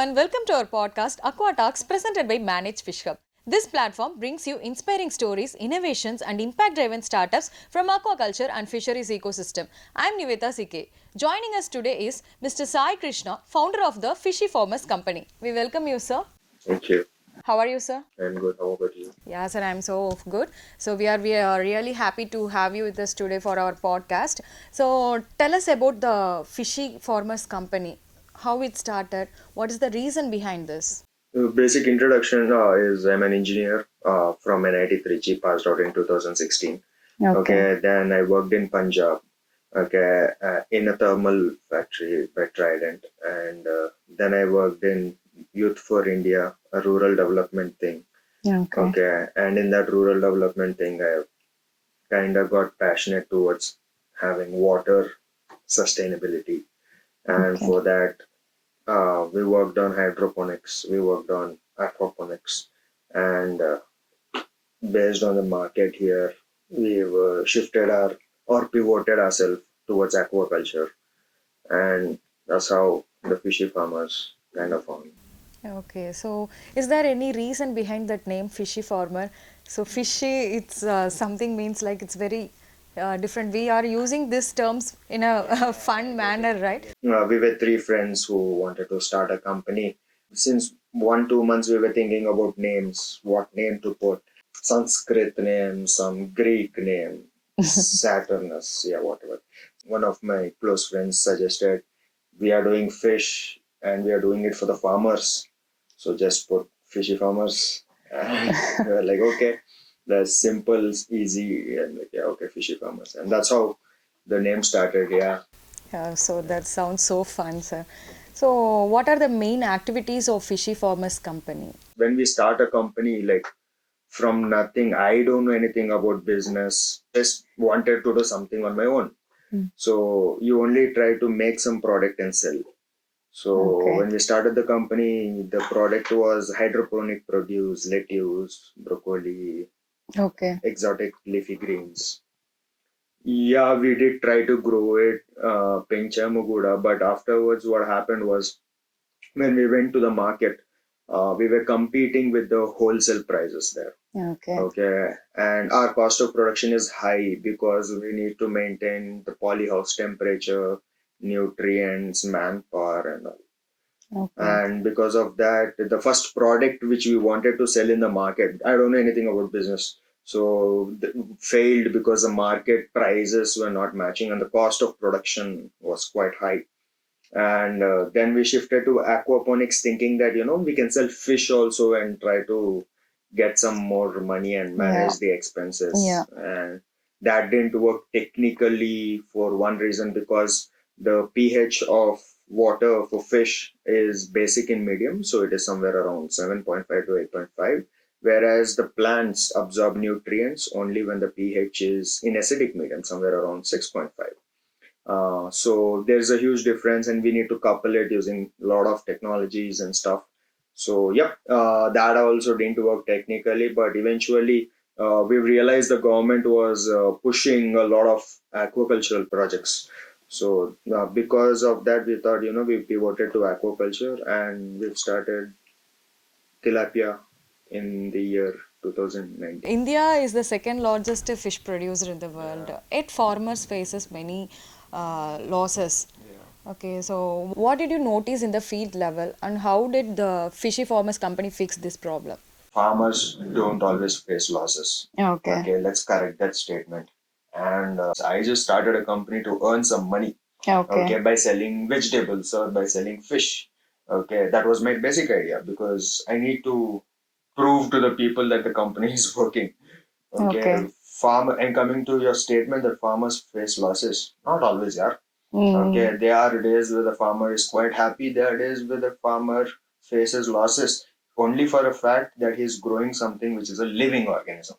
everyone, welcome to our podcast Aqua Talks presented by MANAGE-FISHub. This platform brings you inspiring stories, innovations and impact-driven startups from aquaculture and fisheries ecosystem. I am Nivetha CK. Joining us today is Mr. Sai Krishna, founder of the Fishy Farmers company. We welcome you, sir. Thank you. How are you, sir? I'm good. How about you? Yeah, sir, I'm so good. So we are really happy to have you with us today for our podcast. So tell us about the Fishy Farmers company. How it started? What is the reason behind this? The basic introduction is I'm an engineer from NIT Trichy, passed out in 2016. Okay. Then I worked in Punjab. Okay, in a thermal factory by Trident, and then I worked in Youth for India, a rural development thing. Okay, and in that rural development thing, I kind of got passionate towards having water sustainability, and for that, we worked on hydroponics, we worked on aquaponics, and based on the market here, we've shifted our or pivoted ourselves towards aquaculture, and that's how the fishy farmers kind of formed. Okay, so is there any reason behind that name, Fishy Farmer? So fishy, it's something means like it's very different. We are using these terms in a fun manner, right? We were three friends who wanted to start a company. Since 1-2 months, we were thinking about names, what name to put. Sanskrit name, some Greek name, Saturnus, yeah, whatever. One of my close friends suggested we are doing fish and we are doing it for the farmers. So just put Fishy Farmers. And we were like, okay, that's simple, easy, and like, yeah, okay, Fishy Farmers. And that's how the name started, yeah. So that sounds so fun, sir. So what are the main activities of Fishy Farmers company? When we start a company, like from nothing, I don't know anything about business, just wanted to do something on my own. So you only try to make some product and sell. So when we started the company, the product was hydroponic produce, lettuce, broccoli, exotic leafy greens. Yeah, we did try to grow it, Pencha Muguda, but afterwards what happened was when we went to the market, we were competing with the wholesale prices there. Okay, and our cost of production is high because we need to maintain the polyhouse temperature, nutrients, manpower, and all. And because of that, the first product which we wanted to sell in the market, I don't know anything about business, so failed because the market prices were not matching and the cost of production was quite high. And then we shifted to aquaponics, thinking that we can sell fish also and try to get some more money and manage the expenses. And that didn't work technically for one reason, because the pH of water for fish is basic and medium, so it is somewhere around 7.5 to 8.5, whereas the plants absorb nutrients only when the pH is in acidic medium, somewhere around 6.5. So there's a huge difference, and we need to couple it using a lot of technologies and stuff. So that also didn't work technically, but eventually we realized the government was pushing a lot of aquacultural projects. So because of that, we thought we pivoted to aquaculture, and we've started tilapia in the year 2019. India is the second largest fish producer in the world. Yet farmers faces many losses. Okay, so what did you notice in the field level, and how did the Fishy Farmers company fix this problem? Farmers don't always face losses. Okay, let's correct that statement. And I just started a company to earn some money. Okay, by selling vegetables or by selling fish. Okay, that was my basic idea, because I need to prove to the people that the company is working. Okay. Farmer, and coming to your statement that farmers face losses, not always, yeah. Okay, there are days where the farmer is quite happy. There are days where the farmer faces losses, only for a fact that he's growing something which is a living organism.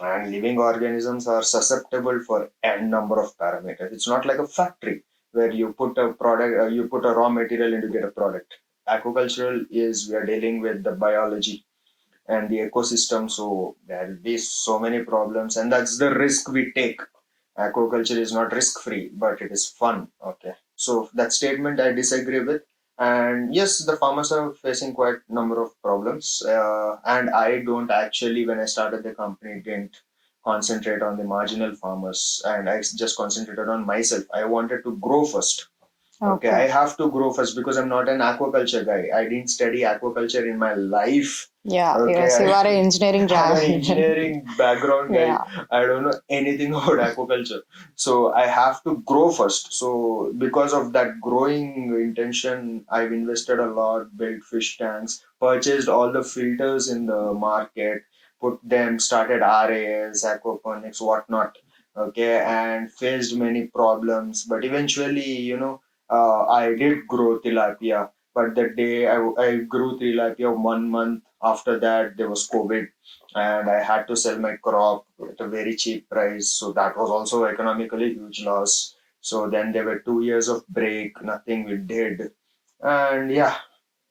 And living organisms are susceptible for n number of parameters. It's not like a factory where you put a product, you put a raw material and you get a product. Aquacultural is, we are dealing with the biology and the ecosystem, so there will be so many problems, and that's the risk we take. Aquaculture is not risk free, but it is fun. Okay, so that statement I disagree with, And yes, the farmers are facing quite number of problems. And I don't actually, when I started the company, didn't concentrate on the marginal farmers, and I just concentrated on myself. I wanted to grow first. Okay, I Okay. have to grow first because I'm not an aquaculture guy. I didn't study aquaculture in my life. Yeah, Okay, yes, you are an engineering I'm an graduate. engineering background guy. Yeah. I don't know anything about aquaculture. So I have to grow first. So because of that growing intention, I've invested a lot, built fish tanks, purchased all the filters in the market, put them, started RAS, aquaponics, whatnot. Okay, and faced many problems. But eventually, I did grow tilapia. But the day I grew tilapia 1 month after that, there was COVID, and I had to sell my crop at a very cheap price. So that was also economically huge loss. So then there were 2 years of break, nothing we did. And yeah,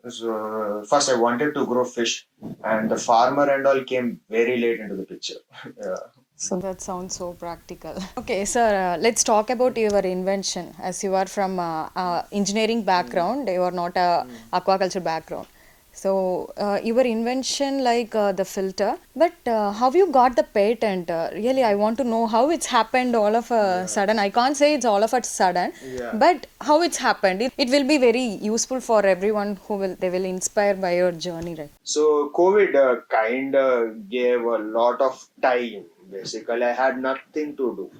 so first I wanted to grow fish, and the farmer and all came very late into the picture. Yeah. So that sounds so practical. Okay, sir, let's talk about your invention. As you are from engineering background, you are not a aquaculture background. So your invention like the filter, but how you got the patent? Really, I want to know how it's happened all of a sudden. I can't say it's all of a sudden, Yeah. but how it's happened. It will be very useful for everyone who will they will inspire by your journey, right? So COVID kind of gave a lot of time. Basically, I had nothing to do.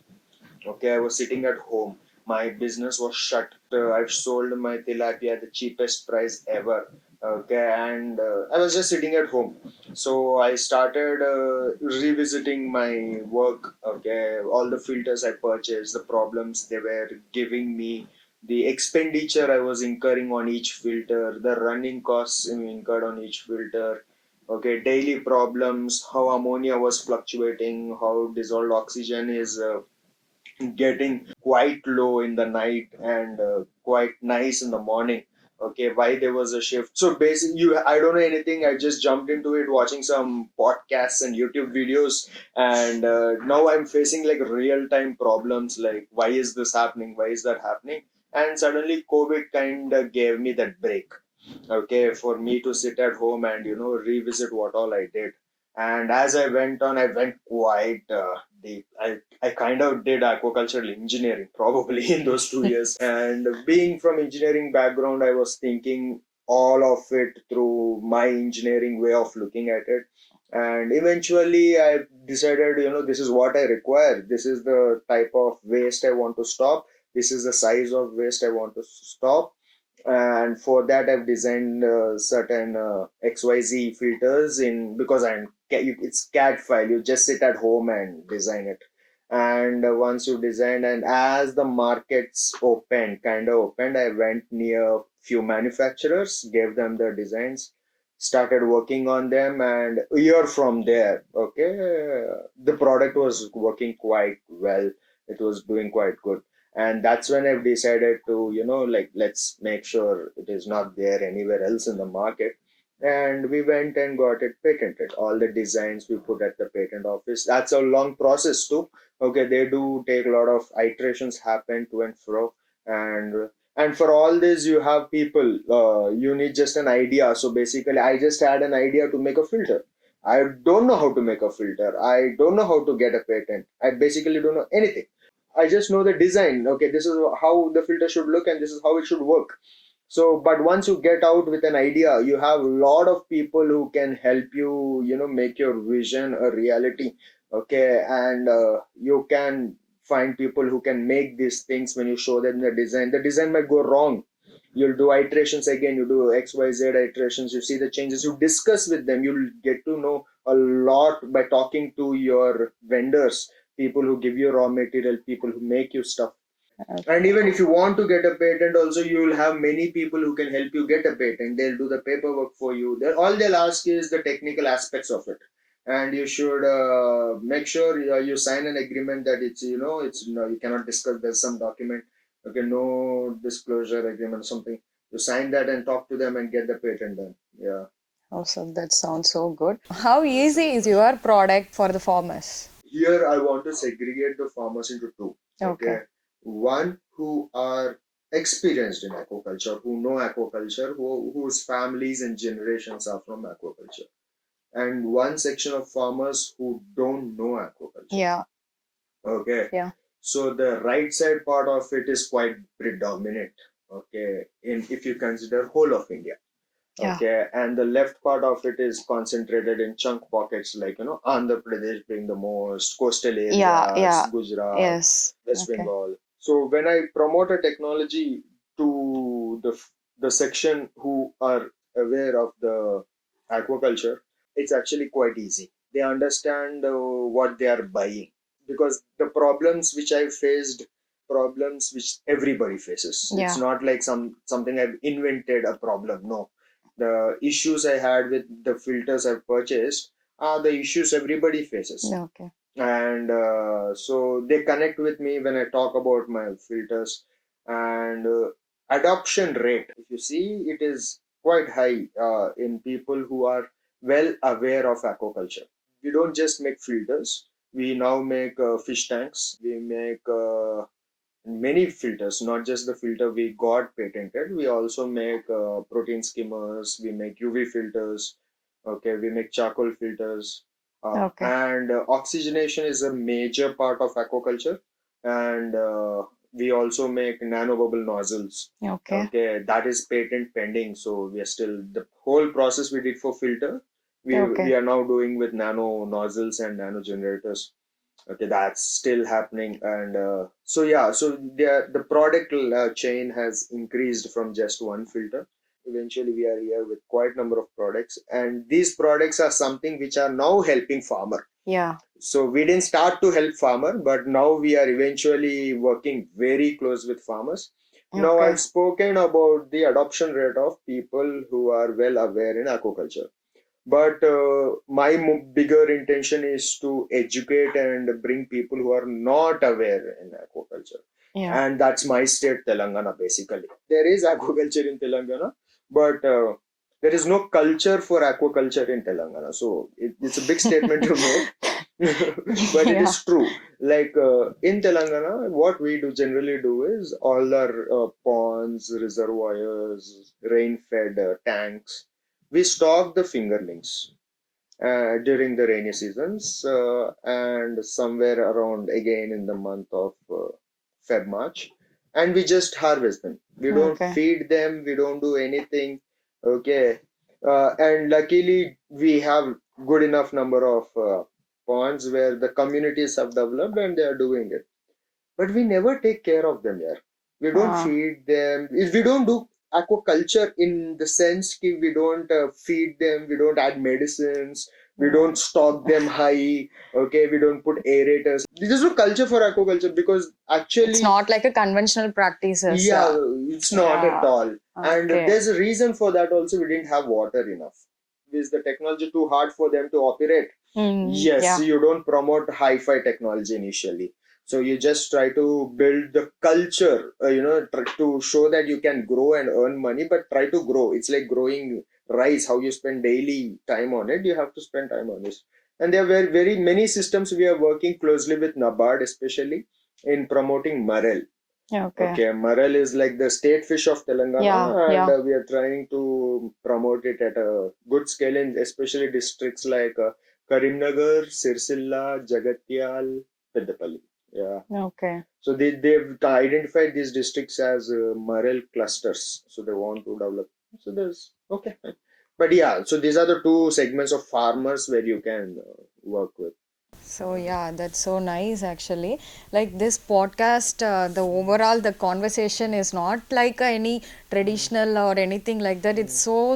Okay, I was sitting at home. My business was shut. I've sold my tilapia at the cheapest price ever. Okay, and I was just sitting at home. So I started revisiting my work. Okay, all the filters I purchased, the problems they were giving me, the expenditure I was incurring on each filter, the running costs incurred on each filter. Okay, daily problems, how ammonia was fluctuating, how dissolved oxygen is getting quite low in the night and quite nice in the morning. Okay, why there was a shift. So basically, I don't know anything. I just jumped into it, watching some podcasts and YouTube videos, and now I'm facing like real time problems. Like, why is this happening? Why is that happening? And suddenly, COVID kind of gave me that break. Okay, for me to sit at home and revisit what all I did. And as I went on, I went quite deep. I kind of did aquacultural engineering probably in those 2 years. And being from engineering background, I was thinking all of it through my engineering way of looking at it. And eventually, I decided, this is what I require. This is the type of waste I want to stop. This is the size of waste I want to stop. And for that I've designed certain XYZ filters in because it's CAD file. You just sit at home and design it. And once you design, and as the markets opened, I went near few manufacturers, gave them the designs, started working on them, and a year from there, okay, the product was working quite well. It was doing quite good. And that's when I've decided to like, let's make sure it is not there anywhere else in the market. And we went and got it patented. All the designs we put at the patent office. That's a long process too. Okay, they do take a lot of iterations happen to and fro. And for all this you have people. You need just an idea. So basically I just had an idea to make a filter. I don't know how to make a filter. I don't know how to get a patent. I basically don't know anything. I just know the design. Okay, this is how the filter should look and this is how it should work. So, but once you get out with an idea, you have a lot of people who can help you, make your vision a reality. Okay, and you can find people who can make these things when you show them the design. The design might go wrong. You'll do iterations again, you do XYZ iterations, you see the changes, you discuss with them, you'll get to know a lot by talking to your vendors, people who give you raw material, people who make you stuff. And even if you want to get a patent, also you will have many people who can help you get a patent. They'll do the paperwork for you. All they'll ask is the technical aspects of it, and you should make sure you sign an agreement that it's you cannot discuss. There's some document, okay, no disclosure agreement, something. You sign that and talk to them and get the patent done. Yeah. Also, that sounds so good. How easy is your product for the farmers? Here I want to segregate the farmers into two. Okay. One who are experienced in aquaculture, who know aquaculture, whose families and generations are from aquaculture, and one section of farmers who don't know aquaculture. Yeah. Okay. Yeah. So the right side part of it is quite predominant. Okay. In if you consider whole of India. Yeah. Okay. And the left part of it is concentrated in chunk pockets like Andhra Pradesh being the most, coastal areas, Yeah. Gujarat, Yes. West Okay. Bengal. So when I promote a technology to the section who are aware of the aquaculture, it's actually quite easy. They understand what they are buying, because the problems which I faced, problems which everybody faces. Yeah. It's not like something I've invented a problem. No, the issues I had with the filters I've purchased are the issues everybody faces. Okay. And so they connect with me when I talk about my filters. And adoption rate, if you see, it is quite high in people who are well aware of aquaculture. We don't just make filters, we now make fish tanks, we make many filters, not just the filter we got patented. We also make protein skimmers, we make UV filters, okay, we make charcoal filters, Okay. and oxygenation is a major part of aquaculture. And we also make nanobubble nozzles. Okay. Okay, that is patent pending. So we are still, the whole process we did for filter, we are now doing with nano nozzles and nano generators. Okay, that's still happening. And so yeah, so the product chain has increased from just one filter. Eventually we are here with quite number of products, and these products are something which are now helping farmer. Yeah. So we didn't start to help farmer, but now we are eventually working very close with farmers. Now Okay. I've spoken about the adoption rate of people who are well aware in aquaculture, but my bigger intention is to educate and bring people who are not aware in aquaculture. Yeah. And that's my state, Telangana. Basically, there is aquaculture in Telangana, but there is no culture for aquaculture in Telangana. So it's a big statement to make. But it Yeah. is true. Like in Telangana, what we do generally do is all our ponds, reservoirs, rain-fed tanks, we stock the fingerlings during the rainy seasons, and somewhere around again in the month of Feb March, and we just harvest them. We don't Okay. feed them. We don't do anything. Okay, and luckily we have good enough number of ponds where the communities have developed and they are doing it. But we never take care of them here. We don't Ah. feed them. If we don't do aquaculture in the sense that we don't feed them, we don't add medicines, we don't stock them high, okay, we don't put aerators. There's no culture for aquaculture because It's actually, not like a conventional practices. yeah, it's not at Yeah. all. And Okay. there's a reason for that also. We didn't have water enough. Is the technology too hard for them to operate? Yes, Yeah. you don't promote hi-fi technology initially. So you just try to build the culture, try to show that you can grow and earn money, but try to grow. It's like growing rice. How you spend daily time on it, you have to spend time on this. And there are very, very many systems we are working closely with NABARD, especially in promoting marel. Okay. Okay, marel is like the state fish of Telangana, Yeah. and Yeah. we are trying to promote it at a good scale in especially districts like Karimnagar, Sirsilla, Jagatyal, Peddapalli. Yeah. Okay. So they've identified these districts as marel clusters. So they want to develop. So there's okay. But yeah, so these are the two segments of farmers where you can work with. So yeah, that's so nice actually. Like this podcast, the overall the conversation is not like any traditional or anything like that. It's so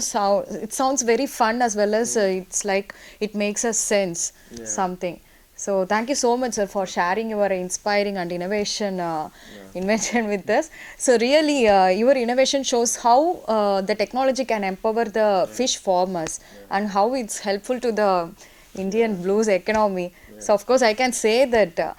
it sounds very fun as well as it's like it makes a sense something. So thank you so much, sir, for sharing your inspiring and innovation invention with us. So really, your innovation shows how the technology can empower the fish farmers and how it's helpful to the Indian blues economy. So of course I can say that.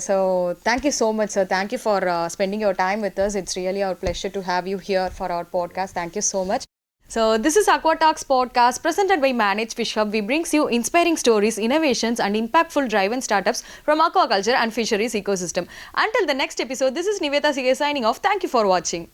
So thank you so much, sir. Thank you for spending your time with us. It's really our pleasure to have you here for our podcast. Thank you so much. So this is Aqua Talks podcast presented by MANAGE-FISHub. We brings you inspiring stories, innovations and impactful driven startups from aquaculture and fisheries ecosystem. Until the next episode, this is Nivetha Sige signing off. Thank you for watching.